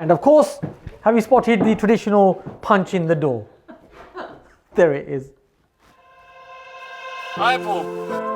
And of course, have you spotted the traditional punch in the door? There it is. Hi, Paul.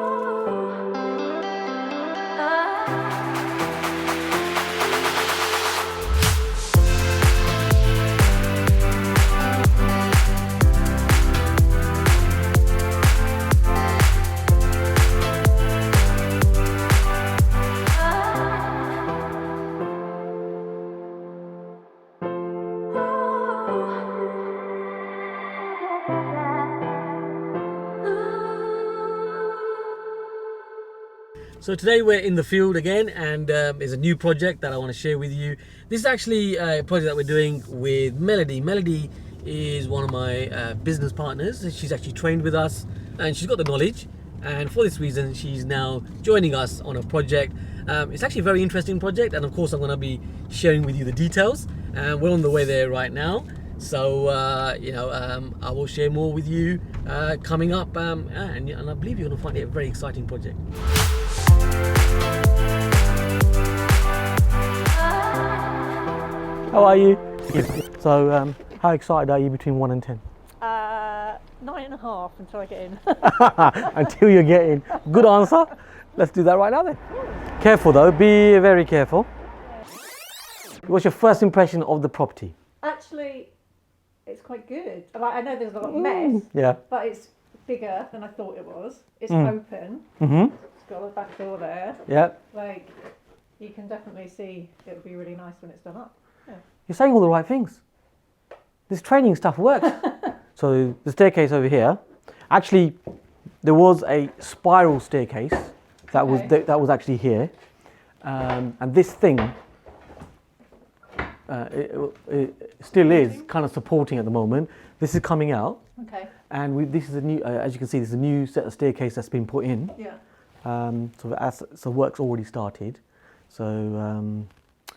So today we're in the field again, and it's a new project that I want to share with you. This is actually a project that we're doing with Melody. Melody is one of my business partners. She's actually trained with us and she's got the knowledge, and for this reason she's now joining us on a project. It's actually a very interesting project, and of course I'm going to be sharing with you the details, and we're on the way there right now. So I will share more with you coming up, and I believe you're going to find it a very exciting project. How are you? So, how excited are you between 1 and 10? 9.5 until I get in. Until you get in. Good answer. Let's do that right now then. Careful though, be very careful. What's your first impression of the property? Actually, it's quite good. Like, I know there's a lot of mess, Yeah. but it's bigger than I thought it was. It's open. Mm-hmm. It's got a back door there. Yeah. Like, you can definitely see it'll be really nice when it's done up. Yeah. You're saying all the right things. This training stuff works. So the staircase over here, actually, there was a spiral staircase that was actually here, and this thing it still is kind of supporting at the moment. This is coming out. Okay. And this is a new, as you can see, this is a new set of staircase that's been put in. Yeah. So work's already started. So I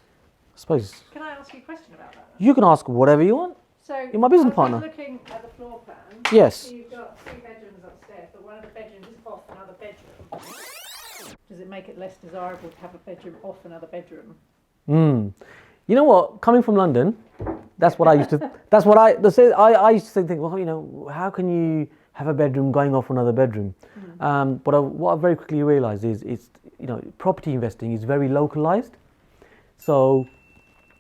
suppose. Can I ask you a question about that? You can ask whatever you want. So You're my business I partner. was looking at the floor plan. Yes. So you've got 3 bedrooms upstairs, but one of the bedrooms is off another bedroom. Does it make it less desirable to have a bedroom off another bedroom? You know what? Coming from London, that's what I used to. That's what I used to think. Well, you know, how can you have a bedroom going off another bedroom? But what I very quickly realised is, property investing is very localised. So,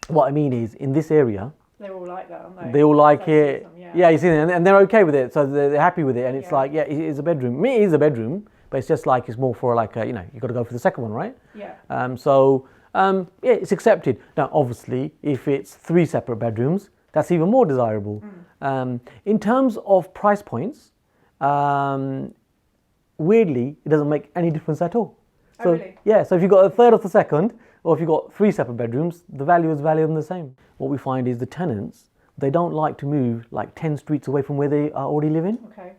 what I mean is, in this area, they're all like that, aren't they? They all like it. Them, yeah, you see, and they're okay with it. So they're happy with it, and it's like, yeah, it is a bedroom. It is a bedroom, but it's just like it's more for like you've got to go for the second one, right? Yeah. Yeah, it's accepted. Now, obviously, if it's 3 separate bedrooms, that's even more desirable. In terms of price points, weirdly, it doesn't make any difference at all. So, really? Yeah, so if you've got a third of the second, or if you've got 3 separate bedrooms, the value is valued the same. What we find is the tenants, they don't like to move like 10 streets away from where they are already living. Okay.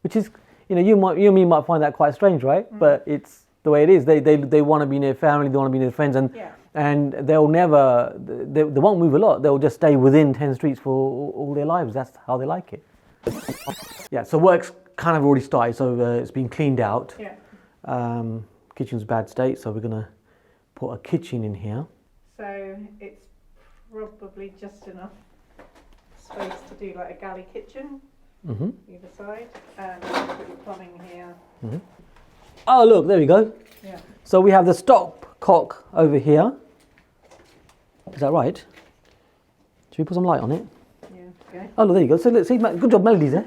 Which is, you and me might find that quite strange, right? But it's the way it is. They want to be near family, they want to be near friends, and they'll never, they won't move a lot. They'll just stay within 10 streets for all their lives. That's how they like it. Yeah, so work's kind of already started, so it's been cleaned out. Yeah. Kitchen's bad state, so we're going to put a kitchen in here. So it's probably just enough space to do like a galley kitchen either side, and put your plumbing here. Oh, look, there we go. Yeah. So we have the stopcock over here. Is that right? Should we put some light on it? Yeah. Okay. Oh, look, there you go. So look, see, good job, Melody's there.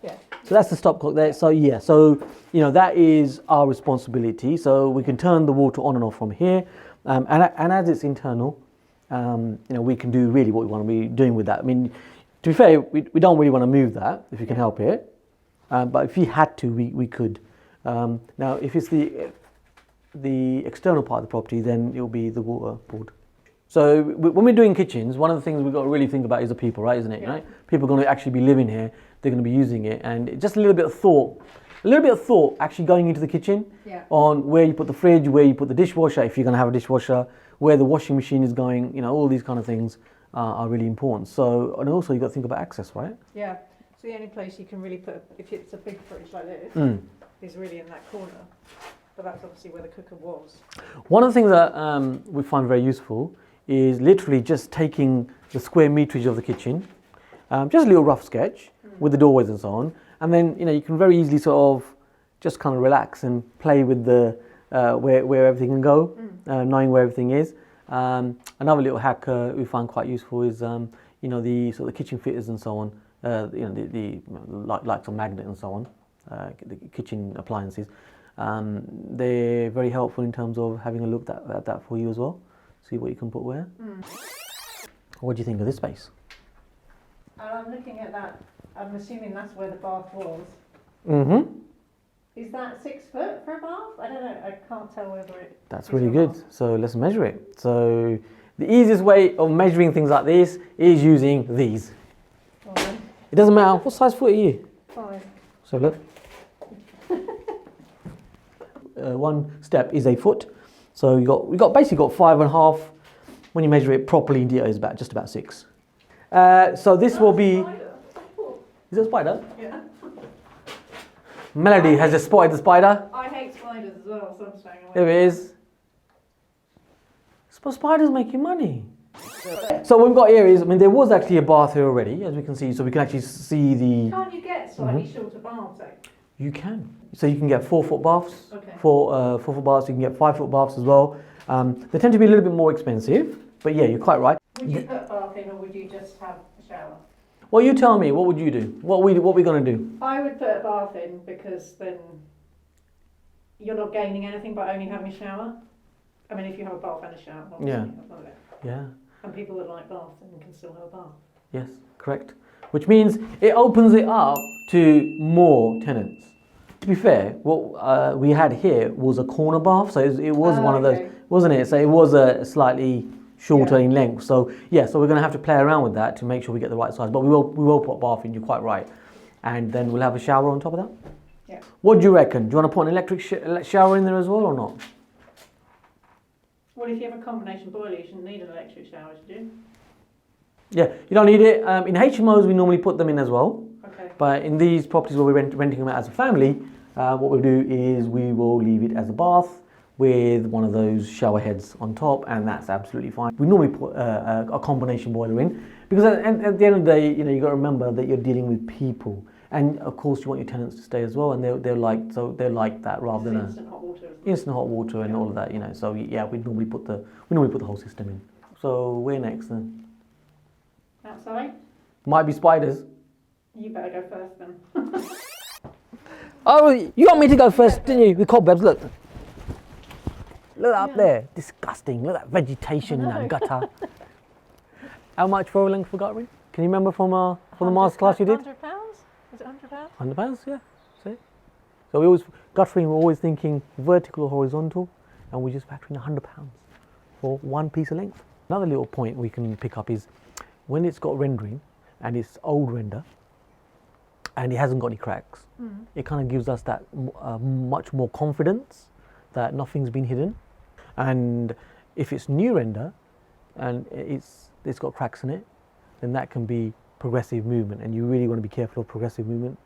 Yeah. So that's the stopcock there. So yeah, so that is our responsibility. So we can turn the water on and off from here, and as it's internal, we can do really what we want to be doing with that. I mean, to be fair, we don't really want to move that if you can help it, but if you had to, we could. Now, if it's the external part of the property, then it'll be the water board. So when we're doing kitchens, one of the things we've got to really think about is the people, right? Isn't it? Yeah. Right? People are going to actually be living here. They're going to be using it, and just a little bit of thought actually going into the kitchen on where you put the fridge, where you put the dishwasher, if you're going to have a dishwasher, where the washing machine is going. All these kind of things are really important. So, and also you've got to think about access, right? Yeah. So the only place you can really put, if it's a big fridge like this, is really in that corner. but that's obviously where the cooker was. One of the things that we find very useful is literally just taking the square meterage of the kitchen, just a little rough sketch with the doorways and so on, and then you can very easily sort of just kind of relax and play with the where everything can go, knowing where everything is. Another little hack we find quite useful is the sort of kitchen fitters and so on, the likes of magnet and so on, the kitchen appliances. They're very helpful in terms of having a look at that for you as well. See what you can put where. What do you think of this space? I'm looking at that. I'm assuming that's where the bath was. Mm-hmm. Is that 6 foot for a bath? I don't know. I can't tell whether it. That's really good. So let's measure it. So the easiest way of measuring things like this is using these. Fine. It doesn't matter what size foot are you. 5. So look. One step is a foot. So we got basically got 5.5. When you measure it properly, it's just about 6. So this will be. Is it a spider? Yeah. Melody has just spotted the spider. I hate spiders as well, so I'm staying away. There it is. Spiders make you money. So what we've got here is, there was actually a bath here already, as we can see, so we can actually see the... Can't you get slightly shorter baths though? You can. So you can get 4-foot baths, Okay. 4-foot baths, you can get 5-foot baths as well. They tend to be a little bit more expensive, but yeah, you're quite right. Would you put a bath in or would you just have a shower? Well, you tell me, what would you do? What are we going to do? I would put a bath in because then you're not gaining anything by only having a shower. I mean, if you have a bath and a shower, obviously, Yeah. that's not it. Yeah. And people that like baths then can still have a bath. Yes, correct. Which means it opens it up to more tenants. To be fair, what we had here was a corner bath, so it was one of those, wasn't it? So it was a slightly shorter in length. So yeah, so we're going to have to play around with that to make sure we get the right size. But we will put a bath in. You're quite right, and then we'll have a shower on top of that. Yeah. What do you reckon? Do you want to put an electric shower in there as well or not? Well, if you have a combination boiler, you shouldn't need an electric shower, should you? Yeah, you don't need it. In HMOs, we normally put them in as well. Okay. But in these properties where we're renting them out as a family, what we'll do is we will leave it as a bath with one of those shower heads on top, and that's absolutely fine. We normally put a combination boiler in because at the end of the day, you've got to remember that you're dealing with people, and of course you want your tenants to stay as well, and they're like that rather than instant hot water. instant hot water and all of that, So yeah, we normally put the whole system in. So where next then? Outside? Might be spiders. You better go first then. Oh, you want me to go first, didn't you? With cobwebs, look. Look up there, disgusting. Look at that vegetation in that gutter. How much for a length for guttering? Can you remember from the master class you did? £100? Is it £100? £100, yeah. See? So guttering, we're always thinking vertical or horizontal, and we're just factoring £100 for one piece of length. Another little point we can pick up is when it's got rendering and it's old render and it hasn't got any cracks, it kind of gives us that much more confidence that nothing's been hidden. And if it's new render and it's got cracks in it, then that can be progressive movement, and you really want to be careful of progressive movement.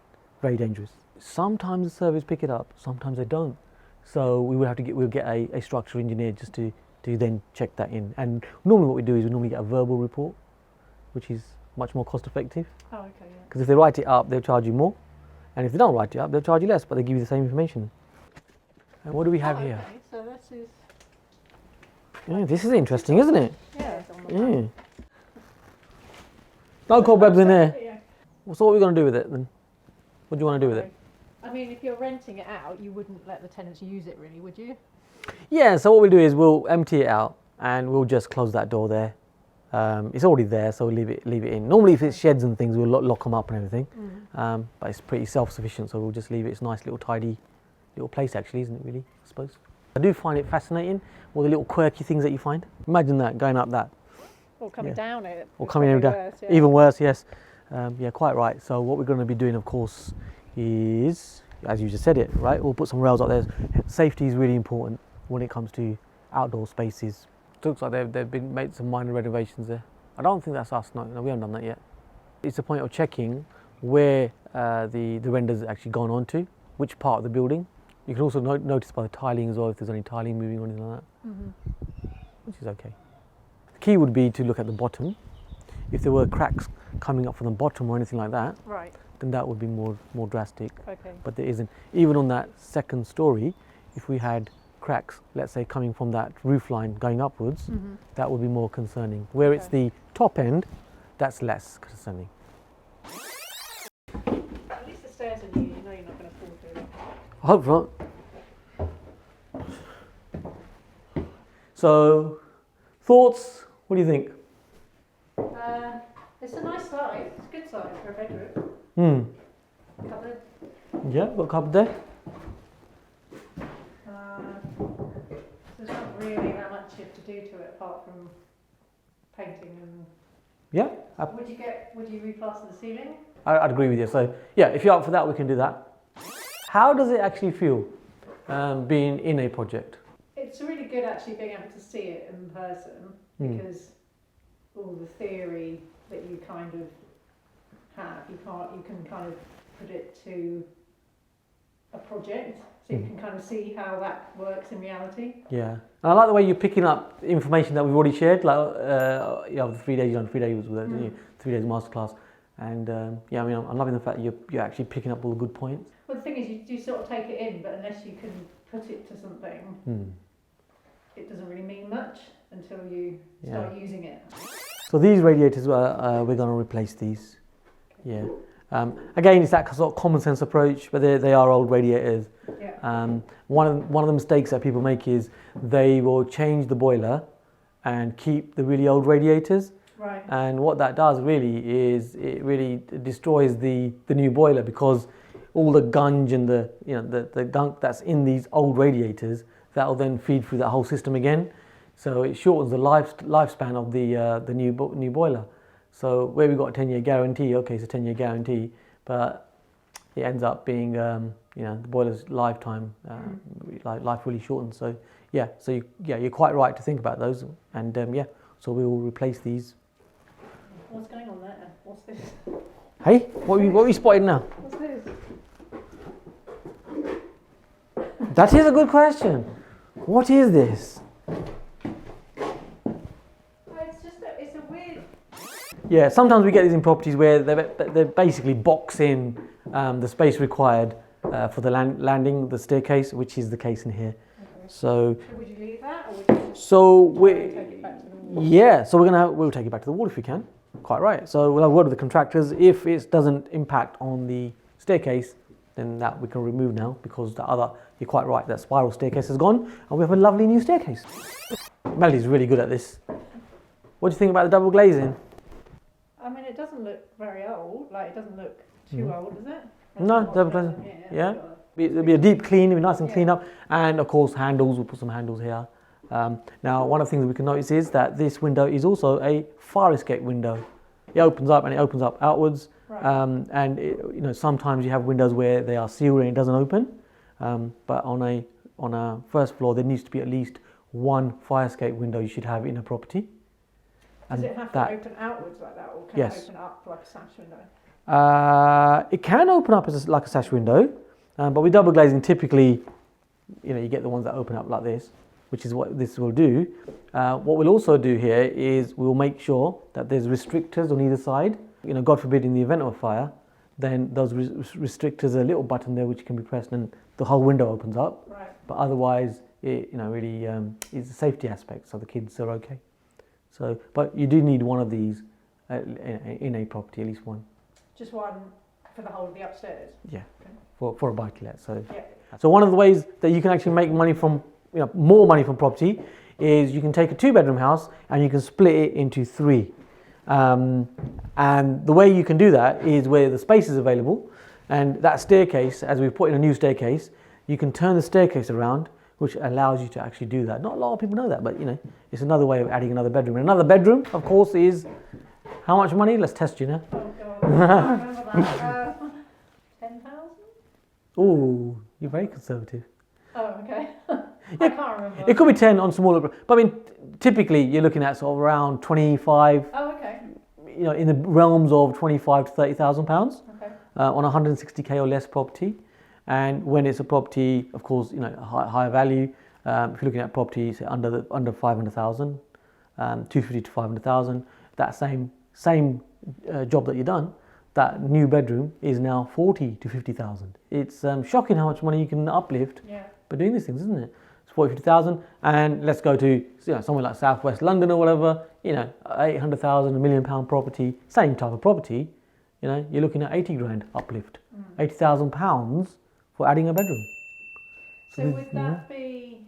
Very dangerous. Sometimes the surveys pick it up, sometimes they don't. So we'll get a structural engineer just to then check that in. And normally what we do is we normally get a verbal report, which is much more cost effective. Oh, okay, yeah. Because if they write it up, they'll charge you more. And if they don't write it up, they'll charge you less, but they give you the same information. And what do we have here? Okay, so this is... Yeah, this is interesting, isn't it? Yeah, it's on the Yeah. No cobwebs in there. Yeah. So what are we going to do with it then? What do you want to do with it? I mean, if you're renting it out, you wouldn't let the tenants use it really, would you? Yeah, so what we'll do is we'll empty it out and we'll just close that door there. It's already there, so we'll leave it in. Normally if it's sheds and things, we'll lock them up and everything. But it's pretty self-sufficient, so we'll just leave it. It's a nice little tidy little place actually, isn't it really, I suppose? I do find it fascinating, all the little quirky things that you find. Imagine that, going up that. Or coming down it. Or coming down, worse, yeah. even worse, yes. Yeah, quite right. So what we're going to be doing, of course, is, as you just said it, right, we'll put some rails up there. Safety is really important when it comes to outdoor spaces. It looks like they've been made some minor renovations there. I don't think that's us, no, we haven't done that yet. It's a point of checking where the render's actually gone on to, which part of the building. You can also notice by the tiling as well if there's any tiling moving or anything like that, which is okay. The key would be to look at the bottom. If there were cracks coming up from the bottom or anything like that, Right. then that would be more drastic. Okay. But there isn't. Even on that second story, if we had cracks, let's say coming from that roof line going upwards, that would be more concerning. Where it's the top end, that's less concerning. At least the stairs are new. You know you're not going to fall through them. I hope not. So, thoughts? What do you think? It's a nice size. It's a good size for a bedroom. Cupboard. Yeah, got a cupboard there. There's not really that much you have to do to it apart from painting and. Yeah. Would you replaster the ceiling? I'd agree with you. So, yeah, if you're up for that, we can do that. How does it actually feel being in a project? It's really good actually being able to see it in person because all the theory that you kind of have, you can kind of put it to a project, so you can kind of see how that works in reality. Yeah, and I like the way you're picking up information that we've already shared, like the 3 days, 3 days with it, 3 days masterclass, and yeah, I mean, I'm loving the fact that you're actually picking up all the good points. Well, the thing is, you sort of take it in, but unless you can put it to something, it doesn't really mean much until you start using it. So these radiators, we're going to replace these. Yeah. Again, it's that sort of common sense approach, but they are old radiators. Yeah. One of the mistakes that people make is they will change the boiler and keep the really old radiators. Right. And what that does really is it really destroys the new boiler, because all the gunge and the gunk that's in these old radiators, that will then feed through that whole system again. So it shortens the lifespan of the new boiler. So where we've got a 10-year guarantee, okay, it's a 10-year guarantee, but it ends up being the boiler's lifetime life really shortened. So yeah, you're quite right to think about those, and so we will replace these. What's going on there? What's this? Hey, what are you spotting now? What's this? That is a good question. What is this? It's a weird. Yeah, sometimes we get these in properties where they basically box in the space required for the landing, the staircase, which is the case in here. Okay. So would you leave that, or would you just take it back to the wall? Yeah, so we'll take it back to the wall if we can. Quite right. So we'll have a word with the contractors. If it doesn't impact on the staircase, then that we can remove now, because you're quite right, that spiral staircase is gone, and we have a lovely new staircase. Melody's really good at this. What do you think about the double glazing? I mean, it doesn't look very old. Like, it doesn't look too old, does it? No, double glazing. Yeah. It'll be a deep clean. It'll be nice and clean up. And of course, handles. We'll put some handles here. Now, one of the things we can notice is that this window is also a fire escape window. It opens up and it opens up outwards. Right. And sometimes you have windows where they are sealed and it doesn't open. But on a first floor, there needs to be at least one fire escape window you should have in a property. Does it have to open outwards like that, or can it open up like a sash window? It can open up like a sash window, but with double glazing, typically, you get the ones that open up like this, which is what this will do. What we'll also do here is we'll make sure that there's restrictors on either side. God forbid, in the event of a fire, then those restrictors are a little button there which can be pressed and the whole window opens up. Right. But otherwise, it really is a safety aspect, so the kids are okay. So, but you do need one of these in a property, at least one. Just one for the whole of the upstairs? Yeah, okay. For a buy-to-let. So one of the ways that you can actually make money from, more money from property, is you can take a 2-bedroom house and you can split it into 3. And the way you can do that is where the space is available, and that staircase, as we've put in a new staircase, you can turn the staircase around, which allows you to actually do that. Not a lot of people know that, but it's another way of adding another bedroom. And another bedroom, of course, is how much money? Let's test you now. Oh God, I remember that. 10,000? Oh, you're very conservative. Oh, okay. I can't remember. It could be 10 on smaller, but I mean, typically you're looking at sort of around 25. Oh, okay. In the realms of 25 to 30,000 pounds. Okay. On 160k or less property. And when it's a property, of course, higher value. If you're looking at property, say under 500,000, 250 to 500,000, that same job that you've done, that new bedroom is now 40 to 50,000. It's shocking how much money you can uplift by doing these things, isn't it? It's 40, 50,000, and let's go to somewhere like Southwest London or whatever. 800,000, £1 million property, same type of property. You're looking at 80 grand uplift, £80,000 for adding a bedroom. So would that be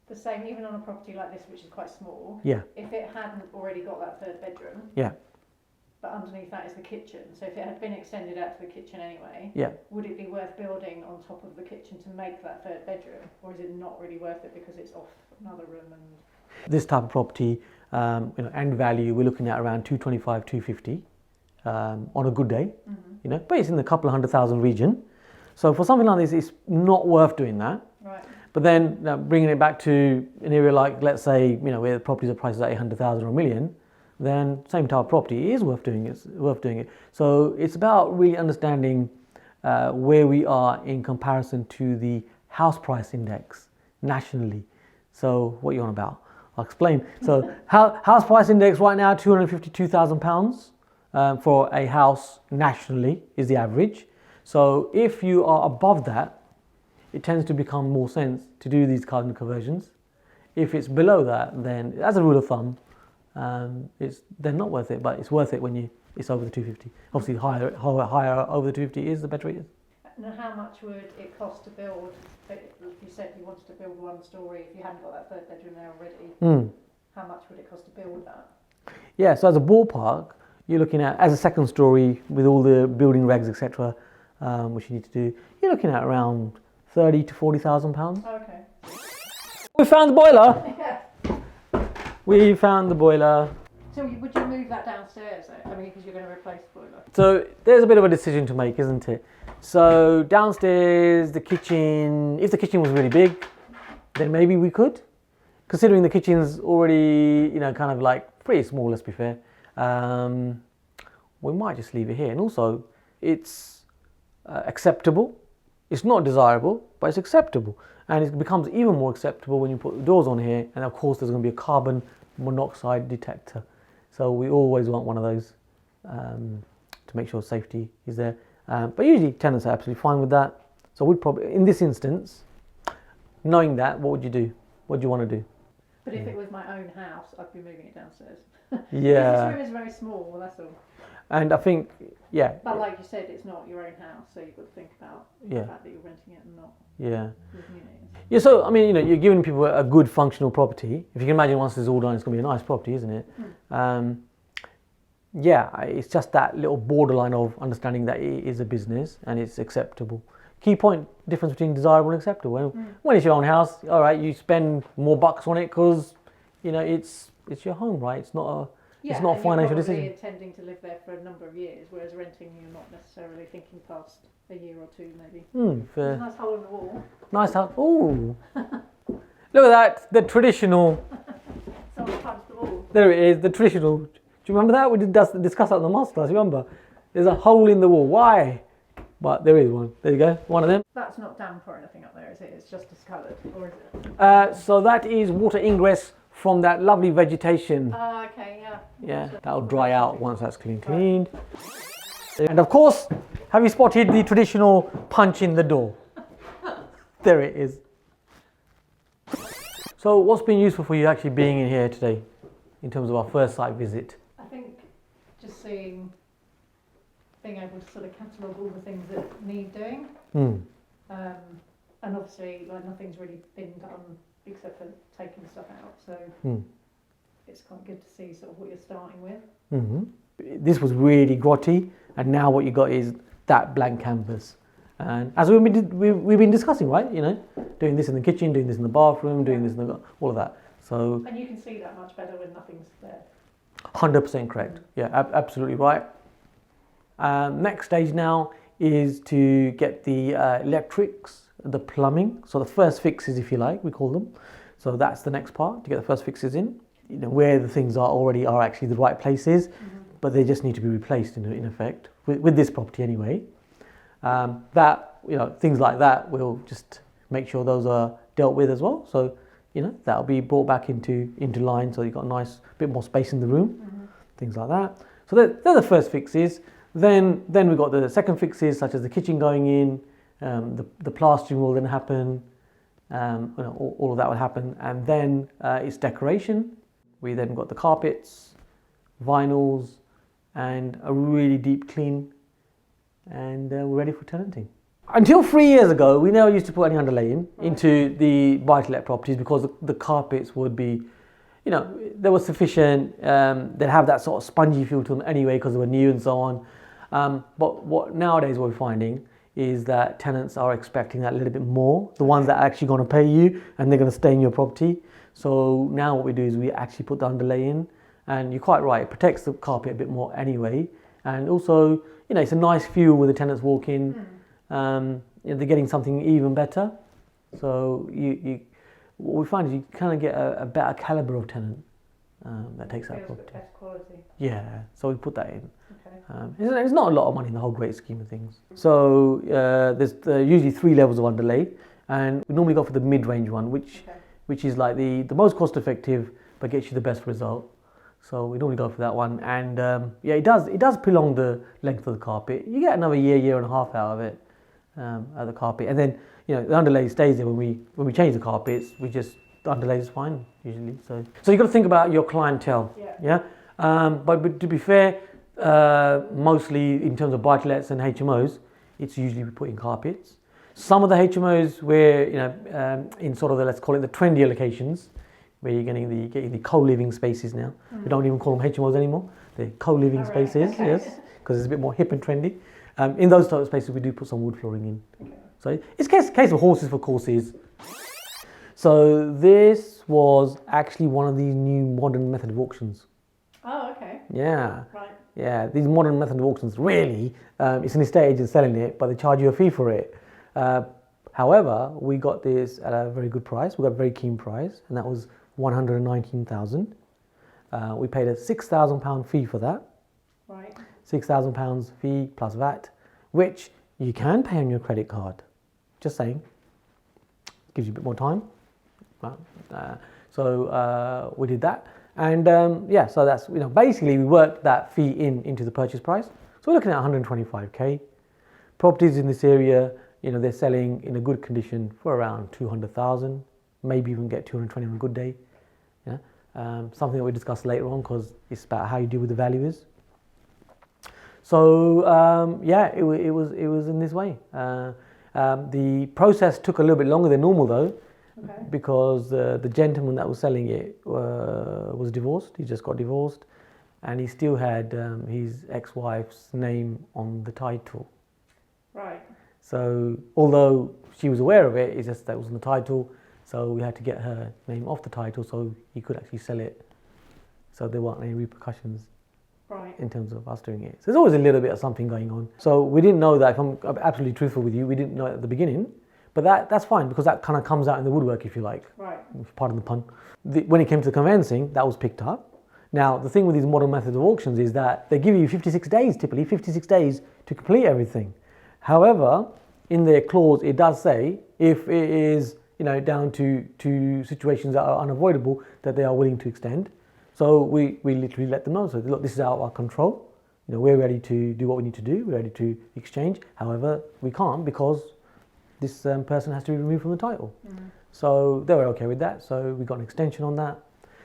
the same even on a property like this, which is quite small? Yeah. If it hadn't already got that third bedroom. Yeah. But underneath that is the kitchen. So if it had been extended out to the kitchen anyway, would it be worth building on top of the kitchen to make that third bedroom, or is it not really worth it because it's off another room? And this type of property, end value, we're looking at around 225, 250 on a good day. But it's in the couple of 100,000 region. So for something like this, it's not worth doing that. Right. But then bringing it back to an area like, let's say, where the properties are priced at 800,000 or $1 million, then same type of property is worth doing. It's worth doing it. So it's about really understanding where we are in comparison to the house price index nationally. So what are you on about? I'll explain. So house price index right now, £252,000 for a house nationally is the average. So if you are above that, it tends to become more sense to do these kind of conversions. If it's below that, then as a rule of thumb, they're not worth it, but it's worth it when it's over the 250. Obviously, higher over the 250 is, the better it is. And how much would it cost to build? You said you wanted to build one story. If you hadn't got that third bedroom there already, how much would it cost to build that? Yeah, so as a ballpark, you're looking at, as a second story with all the building regs, etc., which you need to do, you're looking at around 30 to 40,000 pounds. Oh, okay. We found the boiler. Yeah. We found the boiler. So would you move that downstairs? I mean, because you're going to replace the boiler. So there's a bit of a decision to make, isn't it? So downstairs, the kitchen, if the kitchen was really big, then maybe we could. Considering the kitchen's already, kind of like pretty small, let's be fair. We might just leave it here. And also, it's acceptable. It's not desirable, but it's acceptable. And it becomes even more acceptable when you put the doors on here. And of course, there's going to be a carbon monoxide detector. So we always want one of those to make sure safety is there. But usually tenants are absolutely fine with that. So we'd probably, in this instance, knowing that, what would you do? What do you want to do? But if it was my own house, I'd be moving it downstairs. Yeah. This room is very small, that's all. And I think, yeah. But like you said, it's not your own house, so you've got to think about the fact that you're renting it and not living in it. Yeah, so, I mean, you're giving people a good functional property. If you can imagine once this is all done, it's going to be a nice property, isn't it? It's just that little borderline of understanding that it is a business and it's acceptable. Key point, difference between desirable and acceptable. When it's your own house, all right, you spend more bucks on it because, it's your home, right? It's not a financial decision. You're probably intending to live there for a number of years, whereas renting, you're not necessarily thinking past a year or two, maybe. Fair. There's a nice hole in the wall. Nice house. Ooh. Look at that, the traditional. Someone punched the wall. There it is, the traditional. Do you remember that? We did discuss that in the masterclass, remember? There's a hole in the wall. Why? But there is one. There you go, one of them. That's not damp or anything up there, is it? It's just discoloured, or is it? So that is water ingress from that lovely vegetation. Okay, yeah. Yeah, that'll dry out once that's cleaned. And of course, have you spotted the traditional punch in the door? There it is. So what's been useful for you actually being in here today in terms of our first site visit? I think just being able to sort of catalogue all the things that need doing. And obviously, like, nothing's really been done except for taking stuff out. So it's quite good to see sort of what you're starting with. This was really grotty, and now what you got is that blank canvas. And as we've been discussing, right? Doing this in the kitchen, doing this in the bathroom, doing this in all of that. So. And you can see that much better when nothing's there. 100% correct. Yeah, absolutely right. Next stage now is to get the electrics, the plumbing. So the first fixes, if you like, we call them. So that's the next part, to get the first fixes in. Where the things are actually the right places, but they just need to be replaced in effect, with this property anyway. That, things like that, we'll just make sure those are dealt with as well. So, that'll be brought back into line, so you've got a nice bit more space in the room, things like that. So they're the first fixes. Then we've got the second fixes, such as the kitchen going in, the plastering will then happen, all of that will happen, and then it's decoration. We then got the carpets, vinyls, and a really deep clean, and we're ready for tenanting. Until 3 years ago, we never used to put any underlaying into the buy-to-let properties because the carpets would be, they were sufficient. They'd have that sort of spongy feel to them anyway because they were new and so on. But what nowadays we're finding is that tenants are expecting that a little bit more. The ones that are actually going to pay you and they're going to stay in your property. So now what we do is we actually put the underlay in, and you're quite right, it protects the carpet a bit more anyway. And also, it's a nice feel when the tenants walk in. They're getting something even better. So what we find is you kind of get a better caliber of tenant that takes that property. Better quality. Yeah, so we put that in. Okay. It's not a lot of money in the whole great scheme of things. So there's usually 3 levels of underlay, and we normally go for the mid-range one, which is like the most cost-effective but gets you the best result. So we normally go for that one, and it does prolong the length of the carpet. You get another year and a half out of it, of the carpet, and then the underlay stays there. When we change the carpets, the underlay is fine usually. So you've got to think about your clientele. Yeah. But to be fair, mostly in terms of buy-to-lets and HMOs, it's usually we put in carpets. Some of the HMOs where in sort of let's call it the trendier locations, where you're getting the co-living spaces now. We don't even call them HMOs anymore. They're co-living spaces, okay. Yes, because it's a bit more hip and trendy. In those type of spaces, we do put some wood flooring in. Okay. So it's case of horses for courses. So this was actually one of these new modern method of auctions. Oh, okay. Yeah. Right. Yeah, these modern method of auctions, really, it's an estate agent selling it, but they charge you a fee for it. However, we got this at a very good price. We got a very keen price, and that was 119,000. We paid a £6,000 fee for that. Right. £6,000 fee plus VAT, which you can pay on your credit card. Just saying. Gives you a bit more time. So we did that. And so that's, basically we worked that fee into the purchase price. So we're looking at 125k. Properties in this area, they're selling in a good condition for around 200,000, maybe even get 220 on a good day. Yeah, something that we discuss later on because it's about how you deal with the valuers. So it was in this way. The process took a little bit longer than normal though. Okay. Because the gentleman that was selling it was divorced. He just got divorced, and he still had his ex-wife's name on the title. Right. So although she was aware of it, it's just that it was on the title. So we had to get her name off the title so he could actually sell it. So there weren't any repercussions. Right. In terms of us doing it. So there's always a little bit of something going on. So we didn't know that. If I'm absolutely truthful with you, we didn't know it at the beginning. But that's fine because that kind of comes out in the woodwork, if you like. Right. Pardon the pun. When it came to the conveyancing, that was picked up. Now, the thing with these modern methods of auctions is that they give you 56 days, typically 56 days to complete everything. However, in their clause, it does say if it is, down to situations that are unavoidable, that they are willing to extend. So we literally let them know. So look, this is out of our control. We're ready to do what we need to do. We're ready to exchange. However, we can't because this person has to be removed from the title. So they were okay with that. So we got an extension on that.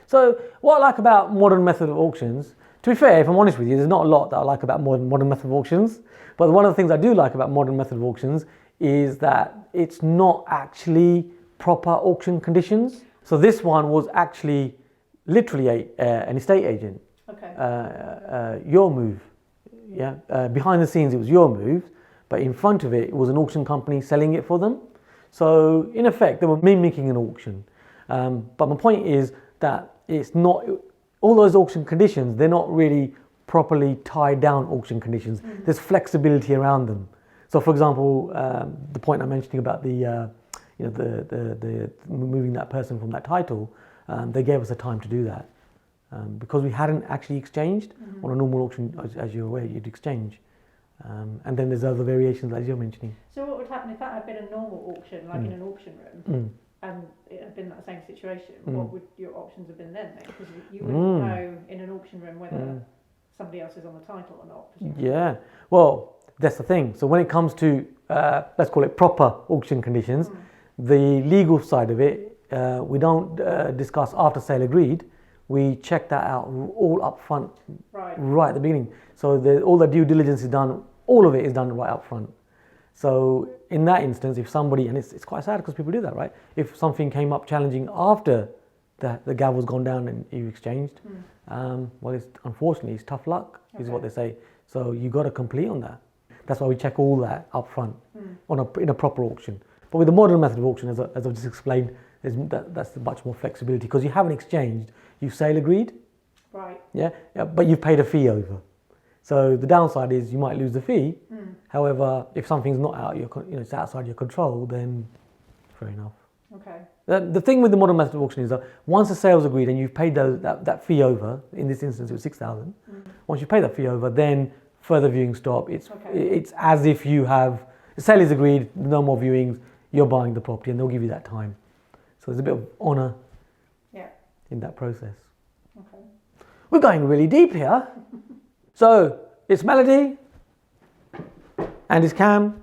So what I like about modern method of auctions, to be fair, if I'm honest with you, there's not a lot that I like about modern method of auctions. But one of the things I do like about modern method of auctions is that it's not actually proper auction conditions. So this one was actually literally an estate agent. Okay. Your move. Yeah. Behind the scenes, it was your move. But in front of it was an auction company selling it for them. So in effect, they were mimicking an auction. But my point is that it's not, all those auction conditions, they're not really properly tied down auction conditions. There's flexibility around them. So for example, the point I'm mentioning about the moving that person from that title, they gave us a time to do that. Because we hadn't actually exchanged on a normal auction, as you're aware, you'd exchange. And then there's other variations as you're mentioning. So what would happen if that had been a normal auction, like in an auction room, and it had been that same situation? What would your options have been then? Because you wouldn't know in an auction room whether somebody else is on the title or not. Presumably. Yeah, well, that's the thing. So when it comes to, let's call it proper auction conditions, the legal side of it, we don't discuss after sale agreed. We check that out all up front, right at the beginning. So all the due diligence is done, all of it is done right up front. So in that instance, if somebody, and it's quite sad because people do that, right? If something came up challenging after the gavel's gone down and you exchanged, well, unfortunately, it's tough luck, is what they say. So you got to complete on that. That's why we check all that up front in a proper auction. But with the modern method of auction, as I've just explained, that's much more flexibility because you haven't exchanged, you've sale agreed. Right. Yeah, but you've paid a fee over. So the downside is you might lose the fee. However, if something's not out it's outside your control, then fair enough. Okay. The thing with the modern method of auction is that once the sale's agreed and you've paid that fee over, in this instance it was 6,000. Once you pay that fee over, then further viewings stop. It's as if you have, the sale is agreed, no more viewings, you're buying the property and they'll give you that time. So there's a bit of honour in that process. Okay. We're going really deep here. So it's Melody and it's Cam,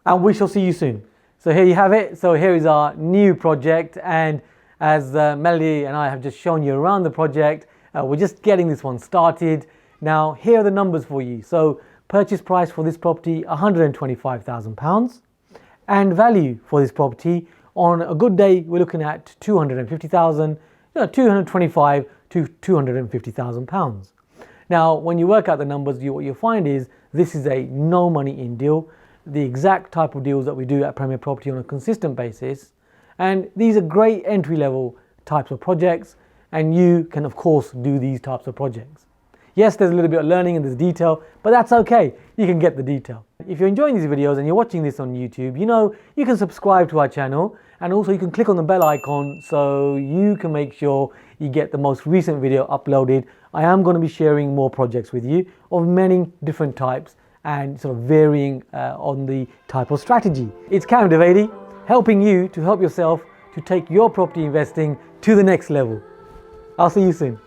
and we shall see you soon. So here you have it. So here is our new project, and as Melody and I have just shown you around the project, we're just getting this one started. Now here are the numbers for you. So purchase price for this property, £125,000, and value for this property on a good day we're looking at 250,000, 225 to 250,000 pounds. Now, when you work out the numbers, what you'll find is this is a no money in deal, the exact type of deals that we do at Premier Property on a consistent basis. And these are great entry level types of projects, and you can of course do these types of projects. Yes, there's a little bit of learning and there's detail, but that's okay. You can get the detail. If you're enjoying these videos and you're watching this on YouTube, you can subscribe to our channel, and also you can click on the bell icon so you can make sure you get the most recent video uploaded. I am going to be sharing more projects with you of many different types and sort of varying on the type of strategy. It's Kam Dovedi, helping you to help yourself to take your property investing to the next level. I'll see you soon.